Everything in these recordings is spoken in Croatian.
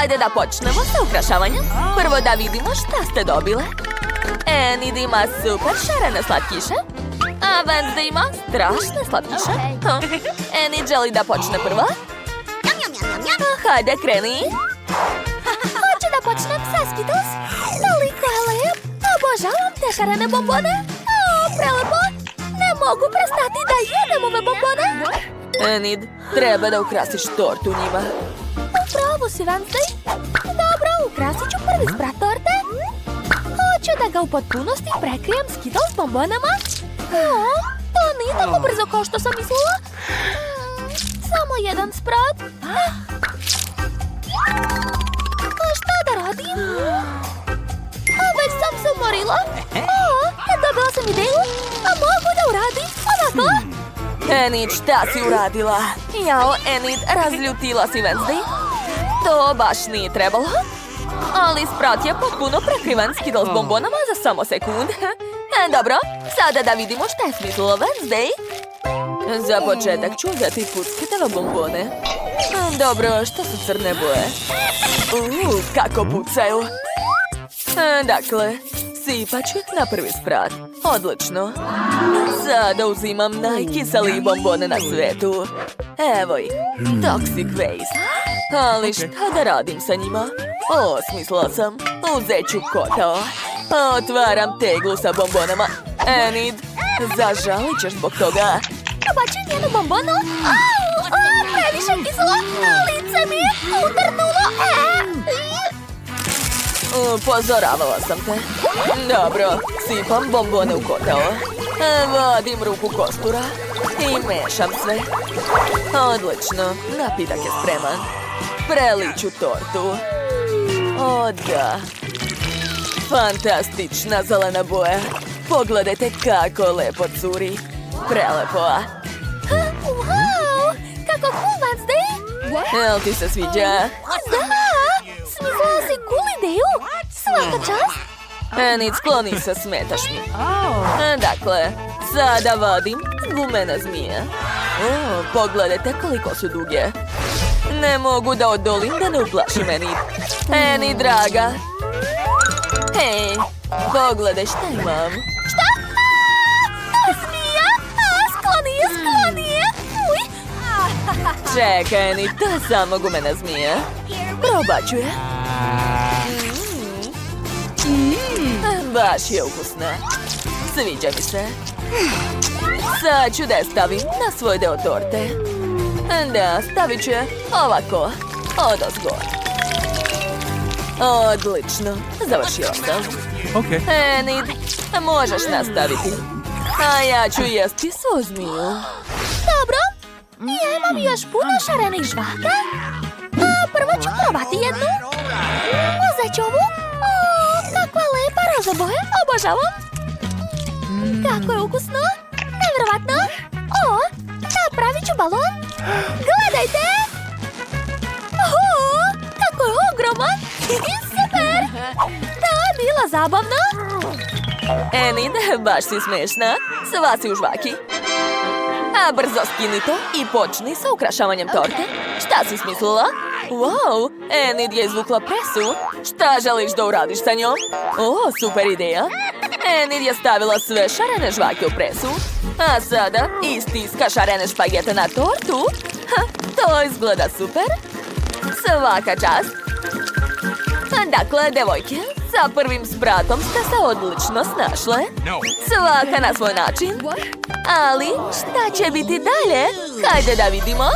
Hajde da počnemo sa ukrašavanjem. Prvo da vidimo šta ste dobile. Enid ima super šarene slatkiše. A Wednesday ima strašne slatkiše. Enid želi da počne prva. Hajde, kreni. Hoću da počnem sa Skittles. Toliko je lep. Obožavam te šarene bombone. Prelepo. Ne mogu prestati da jedem ove bombone. Enid, treba da ukrasiš tortu njima. Upravo si, Wednesday. Dobro, ukrasit ću prvi sprat torte. Hoću da ga u potpunosti prekrijem Skittles bombonama. To nije tako brzo kao što sam mislila. Samo jedan sprat. Šta da radim? Već sam se umorila. Dobila sam ideju. Mogu da uradim ovako. Enid, šta si uradila? Jao, Enid, razljutila si Wednesday. To baš nije trebalo. Ali sprat je potpuno prekriven Skittles bombonama za samo sekund. Dobro, sada da vidimo šta je smislilo Wednesday. Za početak ću uzeti puckitele bombone. Dobro, što su crne boje? Kako pucaju. Dakle, sipat ću ih na prvi sprat. Odlično. Sada uzimam najkiselije bombone na svetu. Evo ih, Toxic Waste. Ali šta da radim sa njima? Smislila sam. Uzet ću kotao. Otvaram teglu sa bombonama. Enid, zažalit ćeš zbog toga. Bacim jednu bombonu. Previše kiselo. Lice mi je utrnulo. Upozoravala sam te. Dobro, sipam bombone u kotao. Vadim ruku kostura i mešam sve. Odlično, napitak je spreman. Preliću tortu. O da. Fantastična zelena boja. Pogledajte kako lepo curi. Prelepo. Wow, kako cool, Wednesday. Jel ti se sviđa? Da, smislila si cool ideju. Svaka čast. Enid, skloni se, smetaš mi. Dakle, sada vadim gumene zmije. Pogledajte koliko su duge. Ne mogu da odolim da ne uplašim Enid. Enid, draga. Hej, pogledaj šta imam. Šta? Zmija? Skloni je. Čekaj, Enid, to je samo gumena zmija. Probat ću je. Baš je ukusna. Sviđa mi se. Sad ću da je stavim na svoj deo torte. Da, stavit ću je ovako. Odozgo. Odlično. Završila sam. Enid, možeš nastaviti. A ja ću jesti svoju zmiju. Dobro. Ja imam još puno šarenih žvaka. Prvo ću probati jednu. Uzet ću ovu. Kakva lepa roza boja. Obožavam. Kako je ukusno. Nevjerovatno. Napravit ću balon. Gledajte. Kako je ogroman. Super. To je bila zabavno. Enid, baš si smešna. Sva si u žvaki. A brzo skini to i počni sa ukrašavanjem torte. Šta si smislila? Wow, Enid je izvukla presu. Šta želiš da uradiš sa njom? Super ideja. Enid je stavila sve šarene žvake u presu. A sada istiska šarene špagete na tortu. To izgleda super. Svaka čast. Dakle, devojke, sa prvim spratom ste se odlično snašle. Svaka na svoj način. Ali šta će biti dalje? Hajde da vidimo.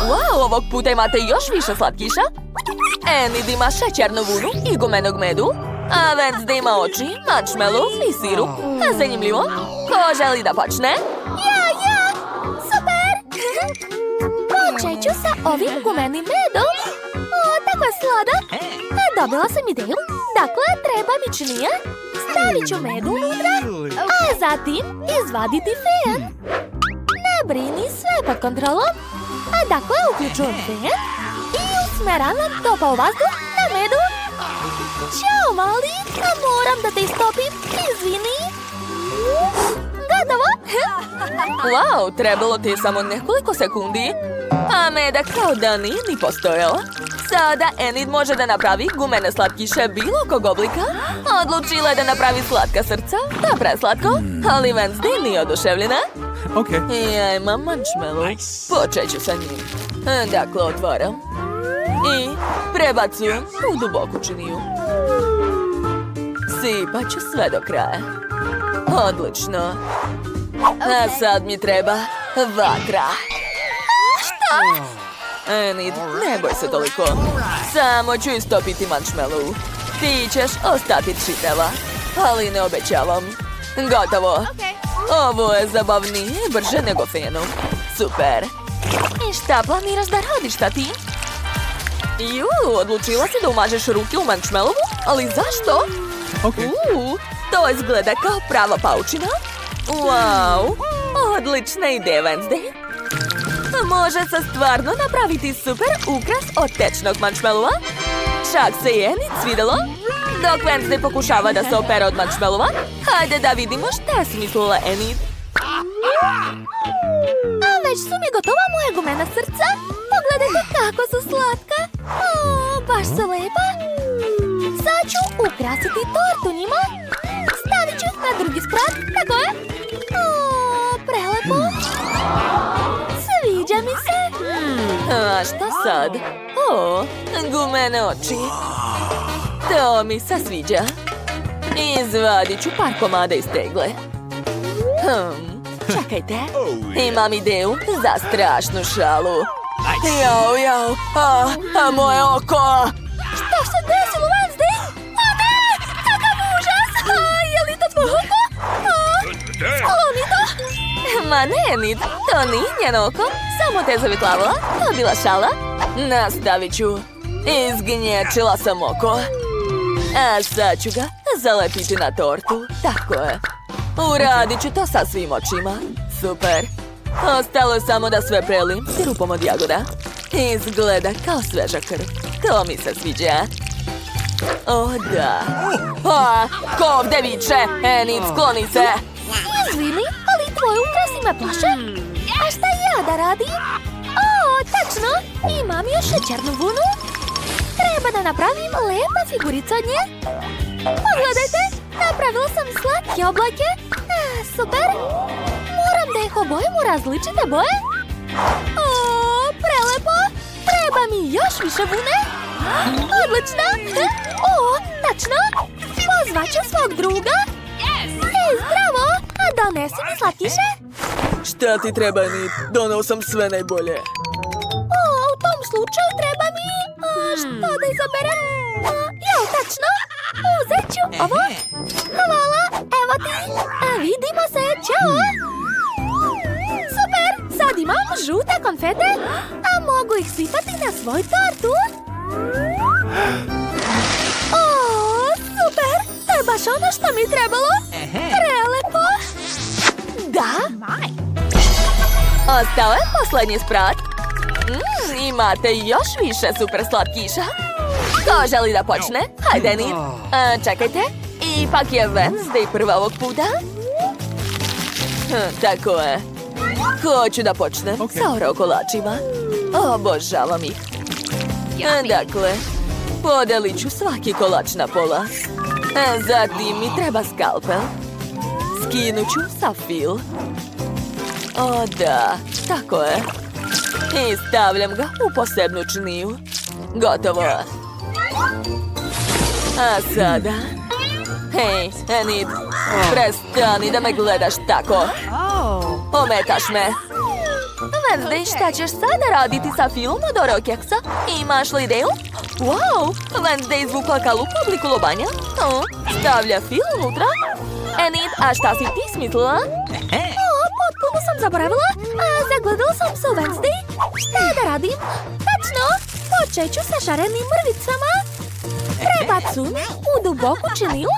Wow, ovog puta imate još više slatkiša. Enid ima šećernu vunu i gumenog medu. A Wednesday ima oči, marshmallow i sirup. Zanimljivo. Ko želi da počne? Ja! Super! Počet ću sa ovim gumenim medom. Tako je sladak. Dobila sam ideju. Dakle, treba mi činije. Stavit ću med unutra, a zatim izvaditi fen. Ne brini, sve pod kontrolom. Dakle, uključujem fen i usmeravam topao vazduh na medu. Ćao, mali, moram da te istopim. Izvini. Gotovo. Wow, trebalo ti je samo nekoliko sekundi. A medak kao da nije ni postojao. Sada Enid može da napravi gumene slatkiše bilo kog oblika. Odlučila je da napravi slatka srca. To je preslatko, ali Wednesday nije oduševljena. Okay. Ja imam marshmallow. Počet ću sa njim. Dakle, otvaram. I prebacujem u duboku činiju. Sipat ću sve do kraja. Odlično. A sad mi treba vatra. Šta? Enid, ne boj se toliko. Samo ću istopiti marshmallow. Ti ćeš ostati čitava. Ali ne obećavam. Gotovo. Ovo je zabavnije i brže nego feno. Super. I šta planiraš da radiš, tati? Odlučila si da umažeš ruke u marshmallowu? Ali zašto? Okay. To izgleda kao prava paučina. Wow, odlična ideja, Wednesday. Može se stvarno napraviti super ukras od tečnog marshmallowa. Čak se je Enid svidelo. Dok Wednesday pokušava da se opere od marshmallowa, hajde da vidimo šta je smislila Enid. A već su mi gotova moja gumena srca. Pogledajte kako su slatka. Baš su lepa. Sad ću ukrasiti tortu njima. Stavit ću ih na drugi sprat. Tako je. Prelepo. Sviđa mi se. A šta sad? Gumene oči. To mi se sviđa. Izvadit ću par komada iz tegle. Čekajte. Imam ideju za strašnu šalu. Jau. Moje oko. Šta se desilo, Wednesday? Ne! Kakav užas! Je li to tvoj oko? Skloni to! Ma ne, Enid. To nije njeno oko. Samo te zavitlavala. To je bila šala. Nastavit ću. Izgnječila sam oko. A sad ću ga zalepiti na tortu. Tako je. Uradit ću to sa svim očima. Super. Ostalo je samo da sve prelim sirupom od jagoda. Izgleda kao sveža krv. To mi se sviđa. O, da. Ko ovde viče? Enid, skloni se. Izvini, ali tvoj ukras me plaše. A šta ja da radim? Tačno. Imam još šećernu vunu. Treba da napravim lepa figurica od nje. Pogledajte, napravila sam slatke oblake. Super. Moram da ih obojim u različite boje. Prelepo. Treba mi još više vune. Odlično. Tačno. Pozvaću svog druga. Zdravo. A donesi mi slatkiše. Šta ti treba, Enid? Donao sam sve najbolje. U tom slučaju treba mi... Šta da izaberem? Tačno. Uzet ću ovo. Hvala. Evo ti. Vidimo se. Ćao. Super. Sad imam žute konfete. A mogu ih sipati na svoj tortu. Super. To je baš ono što mi trebalo. Prelepo. Da. Ostao je poslednji sprat. Imate još više super slatkiša. Ko želi da počne? Hajde, Enid. Čekajte. Ipak je Wednesday prva ovog puta. Tako je. Hoću da počnem sa Oreo kolačima. Obožavam ih. Dakle, podelit ću svaki kolač na pola. Zatim mi treba skalpel. Skinut ću sa fil. O da, tako je. I stavljam ga u posebnu činiju. Gotovo. A sada... Hej, Enid, prestani da me gledaš tako. Ometaš me. Wednesday, šta ćeš sada raditi sa filom od Oreo keksa? Imaš li ideju? Wow, Wednesday izvukla kalup u obliku lobanja. Stavlja fil unutra. Enid, a šta si ti smislila? Potpuno sam zaboravila. Zagledala sam se u Wednesday. Šta da radim? Tačno, počet ću sa šarenim mrvicama. Prebacum u duboku činiju.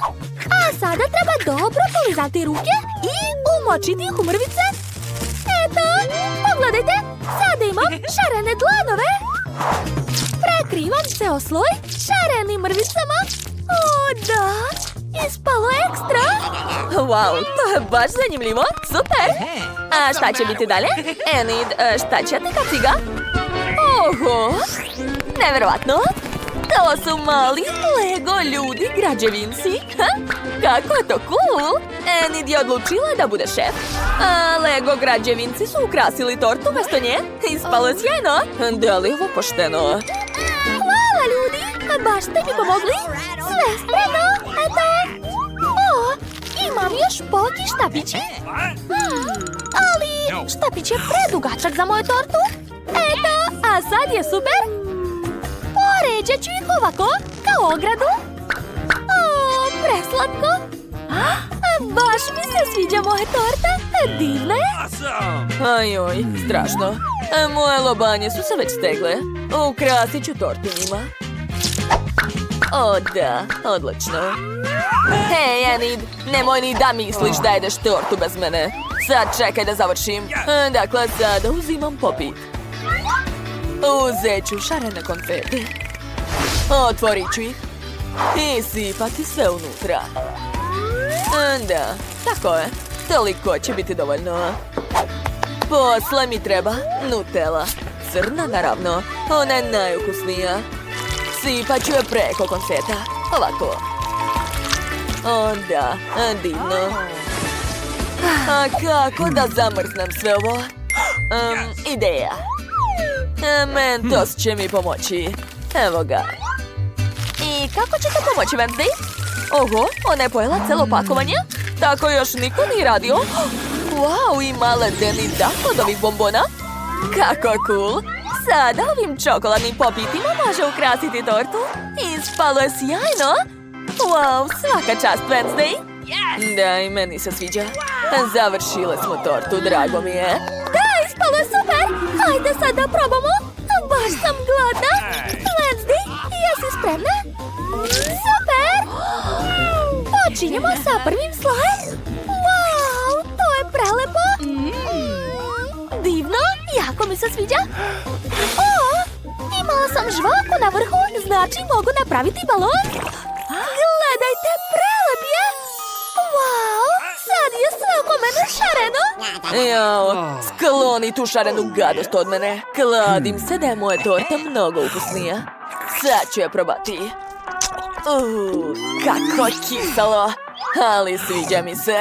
A sada treba dobro polizati ruke i umočiti ih u mrvice. Eto, pogledajte, sada imam šarene dlanove. Prekrivam se o sloj šarenim mrvicama. O, da, ispalo ekstra. Wow, to je baš zanimljivo. Super. A šta će biti dalje? Enid, šta ćete kaciga? Oho! Nevjerovatno! To su mali Lego ljudi građevinci. Kako je to cool! Enid je odlučila da bude šef. A Lego građevinci su ukrasili tortu umjesto nje. Ispalo je sjajno. Da li je ovo pošteno? Hvala ljudi! Baš ste mi pomogli. Sve spremno. Eto. O, imam još poki štapići. Ali štapić je predugačak za moju tortu. Eto, a sad je super. Poređat ću ih ovako, kao ogradu. O, preslatko. Baš mi se sviđa moja torta. Divna je. Ajoj, strašno. Moje lobanje su se već stegle. Ukrasit ću tortu njima. O da, odlično. Hej, Enid, nemoj ni da misliš da jedeš tortu bez mene. Sad čekaj da završim. Dakle, sada uzimam popit. Uzet ću šarene konfete. Otvorit ću ih. I sipati sve unutra. Da, tako je. Toliko će biti dovoljno. Posle mi treba Nutella. Crna, naravno. Ona je najukusnija. Sipat ću je preko konfeta. Ovako. O da, divno. A kako da zamrznem sve ovo? Ideja. Mentos će mi pomoći. Evo ga. I kako će to pomoći, Wednesday? Oho, ona je pojela celo pakovanje? Tako još niko nije radio. Wow, ima ledeni dah od ovih bombona. Kako cool. Sada ovim čokoladnim popitima može ukrasiti tortu. Ispalo je sjajno. Wow, svaka čast, Wednesday. Da, i meni se sviđa. Završile smo tortu, drago mi je. Da, ispalo je super. Hajde sad da probamo. Baš sam gladna. Wednesday, jesi spremna? Super! Počinjemo sa prvim slojem. Wow, to je prelepo. Divno, jako mi se sviđa. O, imala sam žvaku na vrhu, znači mogu napraviti balon. Gledajte, prelep je. Wow, sad je sve oko mene šareno. Jao, skloni tu šarenu gadost od mene. Kladim se da je moja torta mnogo ukusnija. Sad ću je probati. Kako kiselo. Ali sviđa mi se.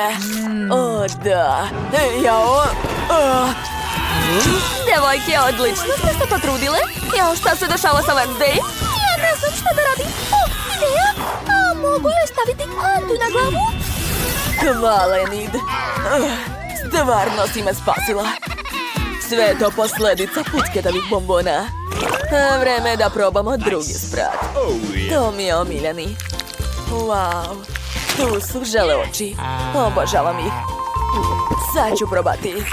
O, da. Jao. Devojke, odlično ste se potrudile. Jao, šta se dešava sa Wednesday? Ja ne znam šta da radim. O, ideja. A mogu joj staviti kantu na glavu? Hvala, Enid. Stvarno si me spasila. Sve je to posljedica pucketavih bombona. Vreme je da probamo drugi sprat. To mi je omiljeni. Wow, tu su žele oči. Obožavam ih. Sad ću probati.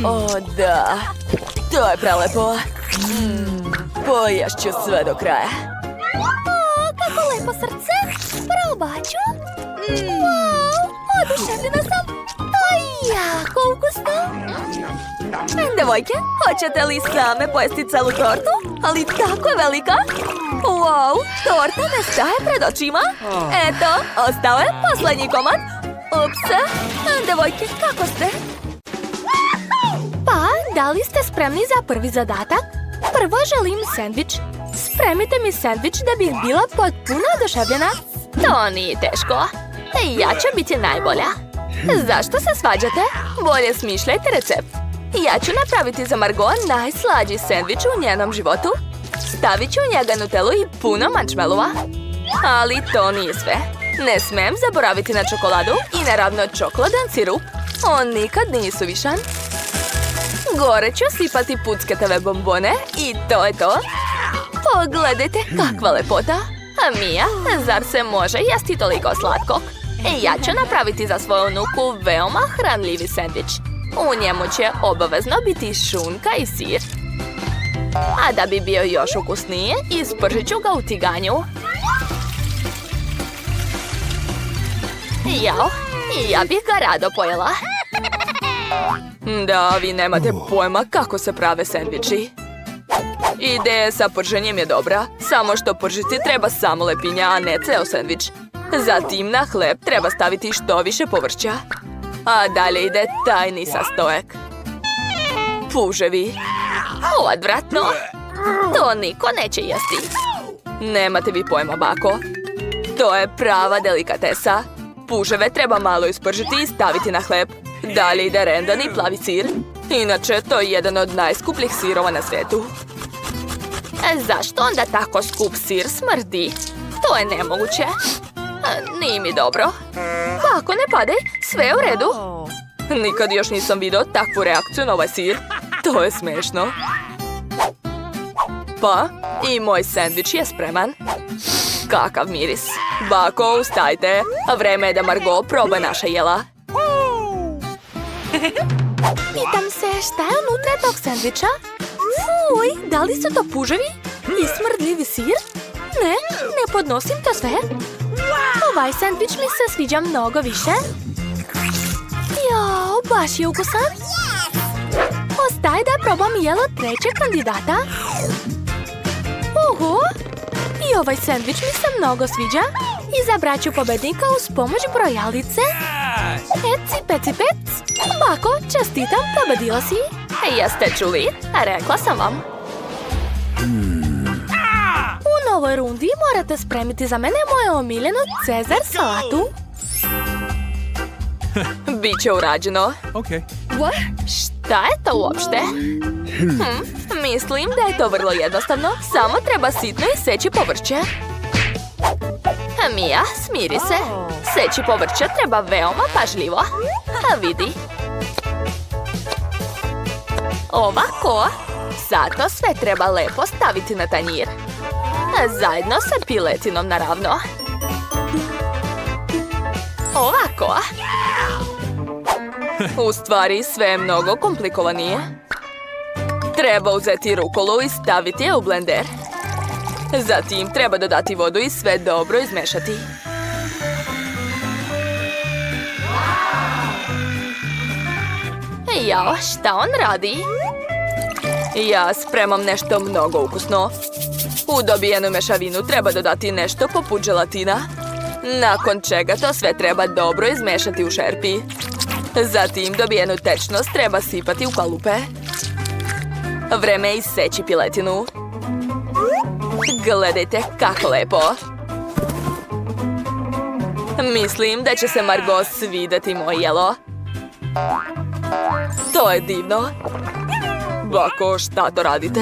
O, da. To je prelepo. Poješću sve do kraja. O, kako lepo srce. Probat ću. Wow, oduševljena sam. To je jako ukusno. Devojke, hoćete li same pojesti celu tortu? Ali tako je velika. Wow, torta ne staje pred očima. Eto, ostao je posljednji komad. Ups, devojke, kako ste? Pa, da li ste spremni za prvi zadatak? Prvo želim sendvič. Spremite mi sendvič da bih bila potpuno oduševljena. To nije teško. Ja ću biti najbolja. Zašto se svađate? Bolje smišljajte recept. Ja ću napraviti za Margot najslađi sendvič u njenom životu. Stavit ću u njega Nutellu i puno marshmallova. Ali to nije sve. Ne smem zaboraviti na čokoladu i naravno čokoladan sirup. On nikad nije suvišan. Gore ću sipati pucketave bombone i to je to. Pogledajte kakva lepota. A Mija, zar se može jesti toliko slatkog? Ja ću napraviti za svoju unuku veoma hranljivi sendvič. U njemu će obavezno biti šunka i sir. A da bi bio još ukusnije, ispržit ću ga u tiganju. Jao, ja bih ga rado pojela. Da, vi nemate pojma kako se prave sendviči. Ideja sa prženjem je dobra, samo što pržiti treba samo lepinja, a ne ceo sendvič. Zatim na hleb treba staviti što više povrća. A dalje ide tajni sastojak. Puževi. Odvratno. To niko neće jesti. Nemate vi pojma, bako. To je prava delikatesa. Puževe treba malo ispržiti i staviti na hleb. Dalje ide rendani plavi sir. Inače, to je jedan od najskupljih sirova na svijetu. Zašto onda tako skup sir smrdi? To je nemoguće. Nije mi dobro. Bako, ne padaj, sve je u redu. Nikad još nisam vidio takvu reakciju na ovaj sir. To je smešno. Pa, i moj sendvič je spreman. Kakav miris. Bako, ustajte. Vreme je da Margot proba naša jela. Pitam se šta je unutra tog sendviča? Fuj, da li su to puževi? I smrdljivi sir? Ne podnosim to sve. Ovaj sendvič mi se sviđa mnogo više. Jao, baš je ukusan. Ostaj da probam jelo trećeg kandidata. Oho, i ovaj sendvič mi se mnogo sviđa. Izabrat ću pobednika uz pomoć brojalice. Eci, peci, pec. Bako, čestitam, pobedila si. Jeste čuli? Rekla sam vam. U novoj rundi morate spremiti za mene moju omiljenu Cezar salatu. Biće urađeno. Okay. Šta je to uopšte? Mislim da je to vrlo jednostavno. Samo treba sitno iseći povrće. Mija, smiri se. Seći povrće treba veoma pažljivo. A vidi. Ovako. Zato sve treba lepo staviti na tanjir. Zajedno sa piletinom, naravno. Ovako. U stvari, sve je mnogo komplikovanije. Treba uzeti rukolu i staviti je u blender. Zatim treba dodati vodu i sve dobro izmešati. Jao, šta on radi? Ja spremam nešto mnogo ukusno. U dobijenu mešavinu treba dodati nešto poput želatina. Nakon čega to sve treba dobro izmešati u šerpi. Zatim dobijenu tečnost treba sipati u kalupe. Vreme je iseći piletinu. Gledajte kako lepo. Mislim da će se Margot svidjeti moje jelo. To je divno. Bako, šta to radite?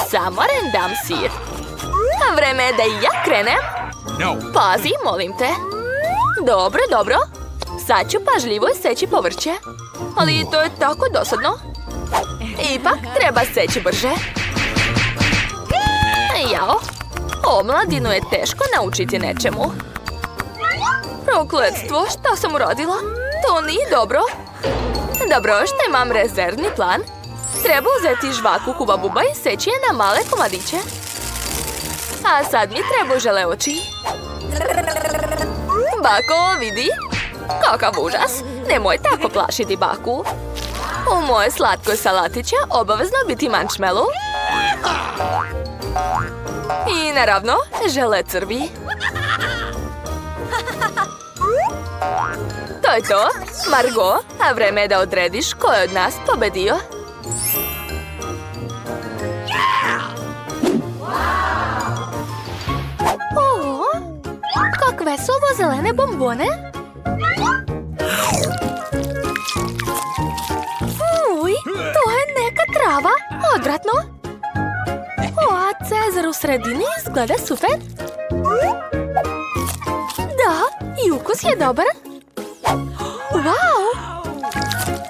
Samo rendam sir. Vreme je da i ja krenem. Pazi, molim te. Dobro, dobro. Sad ću pažljivo iseći povrće. Ali to je tako dosadno. Ipak treba seći brže. Jao, omladinu je teško naučiti nečemu. Prokletstvo, šta sam uradila? To nije dobro. Dobro, što imam rezervni plan. Treba uzeti žvaku Huba Buba i seći je na male komadiće. A sad mi treba žele oči. Bako, vidi. Kakav užas. Nemoj tako plašiti baku. U moje slatkoj salati će obavezno biti marshmallow. I naravno, žele crvi. To je to, Margot, a vreme je da odrediš ko je od nas pobedio. O, kakve su ovo zelene bombone? Fuj, to je neka trava, odvratno. O, a Cezar u sredini izgleda super. Da, i ukus je dobar. Wow!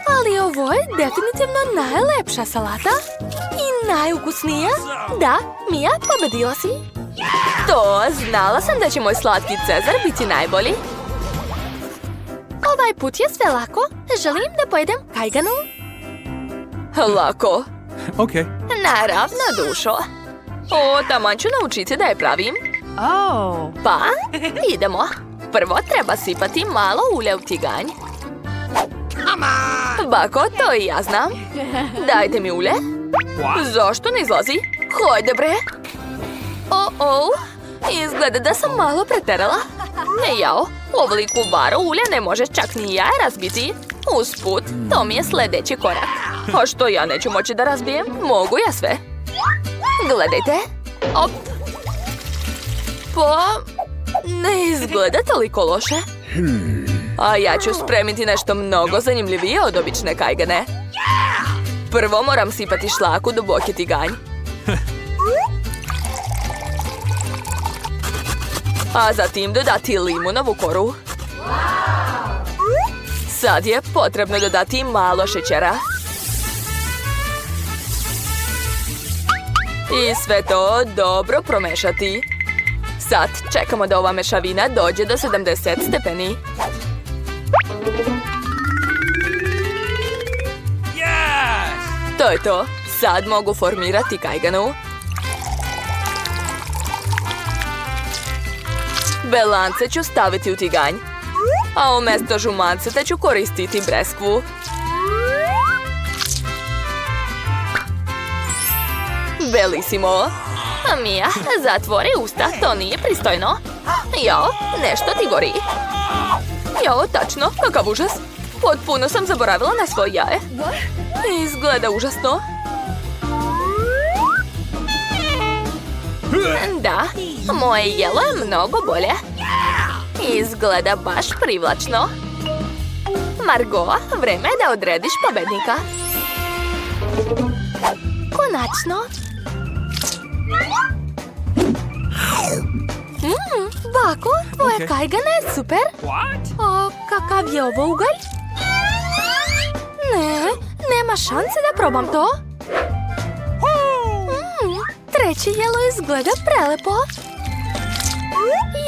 Ali ovo je definitivno najlepša salata. I najukusnija. Da, Mija, pobedila si. To, znala sam da će moj slatki Cezar biti najbolji. Ovaj put je sve lako. Želim da pojedem kajganu. Lako. Okay. Naravno, dušo. O, taman ću naučiti da je pravim. Pa, idemo. Prvo treba sipati malo ulja u tiganj. Bako, to i ja znam. Dajte mi ulje. Zašto ne izlazi? Hajde bre. O, izgleda da sam malo preterala. Jao, ovoliku baru ulja ne može čak ni ja razbiti. Usput, to mi je sljedeći korak. A što ja neću moći da razbijem? Mogu ja sve. Gledajte. Op. Pa, ne izgleda toliko loše. A ja ću spremiti nešto mnogo zanimljivije od obične kajgane. Prvo moram sipati šlag u duboki tiganj. A zatim dodati limunovu koru. Sad je potrebno dodati malo šećera. I sve to dobro promešati. Sad čekamo da ova mešavina dođe do 70 stepeni. To je to. Sad mogu formirati kajganu. Belance ću staviti u tiganj. A umjesto žumanceta ću koristiti breskvu. Belisimo. Mija, zatvori usta, to nije pristojno. Jao, nešto ti gori. Jao, tačno, kakav užas. Potpuno sam zaboravila na svoje jaje. Izgleda užasno. Da, moje jelo je mnogo bolje. Izgleda baš privlačno. Margot, vreme je da odrediš pobednika. Konačno. Bako, tvoja kajgana je super. O, kakav je ovo ugalj? Ne, nema šanse da probam to. Treće jelo izgleda prelepo.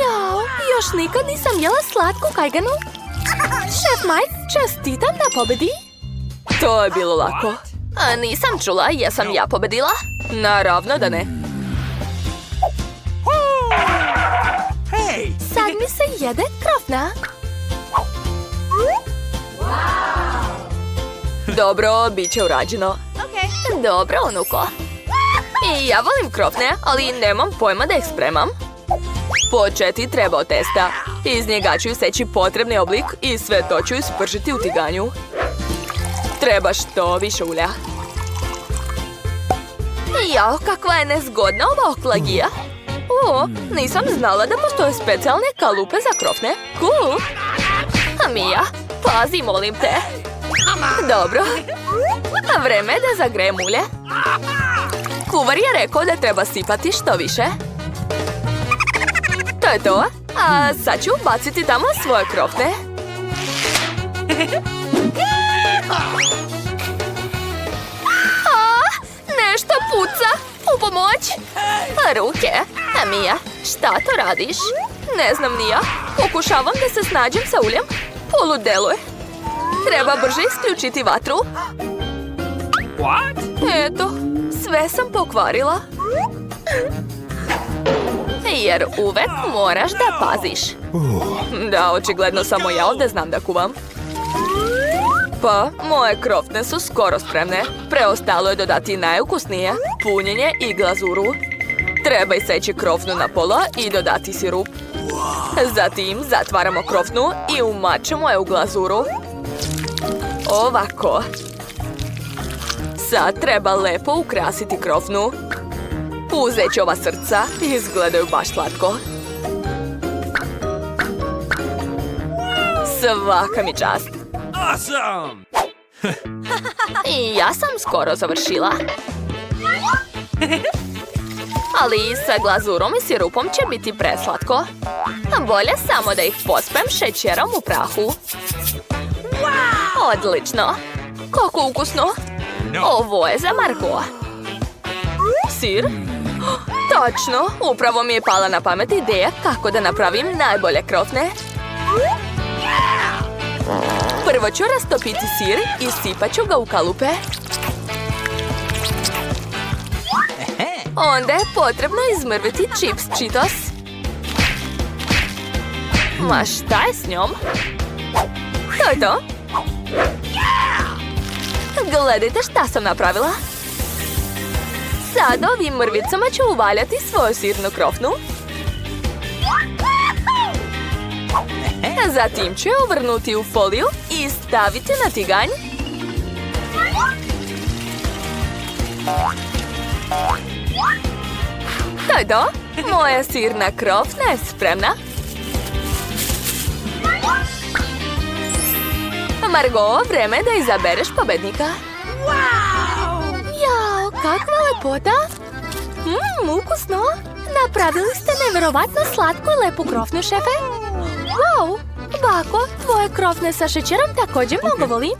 Jao, još nikad nisam jela slatku kajganu. Šef Mike, čestitam na pobedi. To je bilo lako. A nisam čula, jesam ja pobedila? Naravno da ne. Sad mi se jede krofna. Dobro, bit će urađeno. Dobro, unuko. I ja volim krofne, ali nemam pojma da ih spremam. Početi treba od testa. Iz njega ću seći potrebni oblik i sve to ću ispržiti u tiganju. Treba što više ulja. Jao, kakva je nezgodna ova oklagija. O, nisam znala da postoje specijalne kalupe za krofne. Cool. A Mija, pazi, molim te. Dobro. A vreme je da zagrejem ulje. Kuvar je rekao da treba sipati što više. To je to. A sad ću baciti tamo svoje krofne. Nešto puca. U pomoć. Ruke. A Mija, šta to radiš? Ne znam ni ja. Pokušavam da se snađem sa uljem. Poludeluje. Treba brže isključiti vatru. Eto, sve sam pokvarila. Jer uvek moraš da paziš. Da, očigledno samo ja ovdje znam da kuvam. Pa, moje krofne su skoro spremne. Preostalo je dodati najukusnije, punjenje i glazuru. Treba iseći krofnu na pola i dodati sirup. Zatim zatvaramo krofnu i umačemo je u glazuru. Ovako. Sad treba lepo ukrasiti krofnu. Uzet ću ova srca, izgledaju baš slatko. Svaka mi čast. Awesome! I ja sam skoro završila. Ali sa glazurom i sirupom će biti preslatko. Bolje samo da ih pospem šećerom u prahu. Odlično! Kako ukusno! Ovo je za Margot. Sir? Točno! Upravo mi je pala na pamet ideja kako da napravim najbolje krofne. Prvo ću rastopiti sir i sipat ću ga u kalupe. Onda je potrebno izmrviti čips Cheetos. Ma šta je s njom? To je to. Gledajte šta sam napravila. Sad ovim mrvicama ću uvaljati svoju sirnu krofnu. Zatim ću je uvrnuti u foliju i staviti na tiganj. To je to. Moja sirna krofna je spremna. Margot, vreme da izabereš pobednika. Jao, kakva lepota. Ukusno. Napravili ste neverovatno slatku i lepu krofnu, šefe. Wow, bako, tvoje krofne sa šećerom također mnogo volim.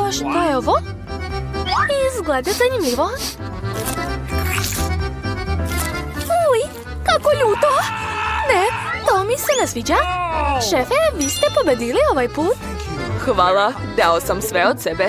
A što je ovo? Izgleda zanimljivo. Uj, kako ljuto. Ne, to mi se ne sviđa. Šefe, vi ste pobedili ovaj put. Hvala, dao sam sve od sebe.